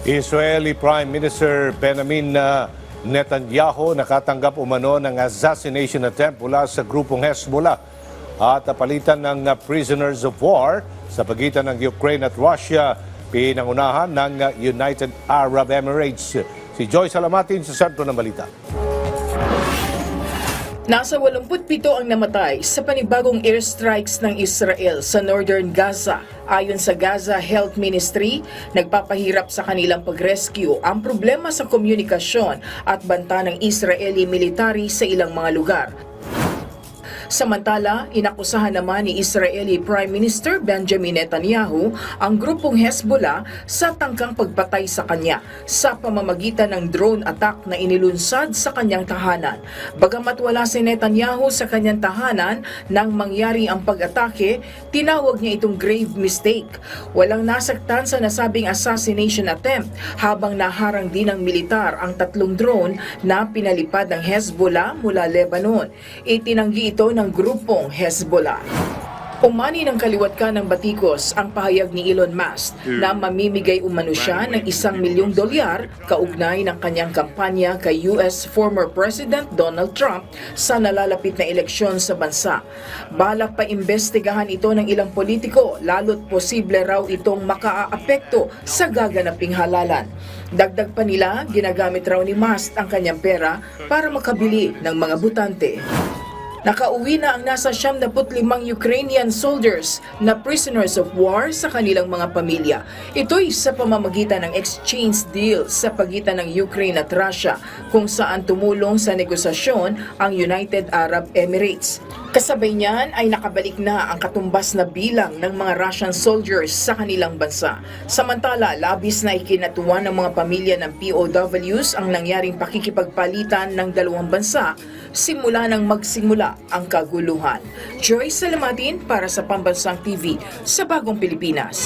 Israeli Prime Minister Benjamin Netanyahu nakatanggap umano ng assassination attempt mula sa grupong Hezbollah at napalitan ng prisoners of war sa pagitan ng Ukraine at Russia, pinangunahan ng United Arab Emirates. Si Joy Salamatin sa sentro ng balita. Nasa 87 ang namatay sa panibagong airstrikes ng Israel sa northern Gaza. Ayon sa Gaza Health Ministry, nagpapahirap sa kanilang pag-rescue ang problema sa komunikasyon at banta ng Israeli military sa ilang mga lugar. Samantala, inakusahan naman ni Israeli Prime Minister Benjamin Netanyahu ang grupong Hezbollah sa tangkang pagpatay sa kanya sa pamamagitan ng drone attack na inilunsad sa kanyang tahanan. Bagamat wala si Netanyahu sa kanyang tahanan nang mangyari ang pag-atake, tinawag niya itong grave mistake. Walang nasaktan sa nasabing assassination attempt habang naharang din ng militar ang 3 drone na pinalipad ng Hezbollah mula Lebanon. Itinanggi ito ng grupong Hezbollah. Umani ng kaliwat ka ng batikos ang pahayag ni Elon Musk na mamimigay umano siya ng $1 milyong kaugnay ng kanyang kampanya kay US former President Donald Trump sa nalalapit na eleksyon sa bansa. Balak pa imbestigahan ito ng ilang politiko, lalo't posible raw itong makaaapekto sa gaganaping halalan. Dagdag pa nila, ginagamit raw ni Musk ang kanyang pera para makabili ng mga butante. Nakauwi na ang nasa 75 Ukrainian soldiers na prisoners of war sa kanilang mga pamilya. Ito'y sa pamamagitan ng exchange deal sa pagitan ng Ukraine at Russia, kung saan tumulong sa negosasyon ang United Arab Emirates. Kasabay niyan ay nakabalik na ang katumbas na bilang ng mga Russian soldiers sa kanilang bansa. Samantala, labis na ikinatuwa ng mga pamilya ng POWs ang nangyaring pakikipagpalitan ng dalawang bansa simula nang magsimula ang kaguluhan. Joy Salamatin para sa Pambansang TV sa Bagong Pilipinas.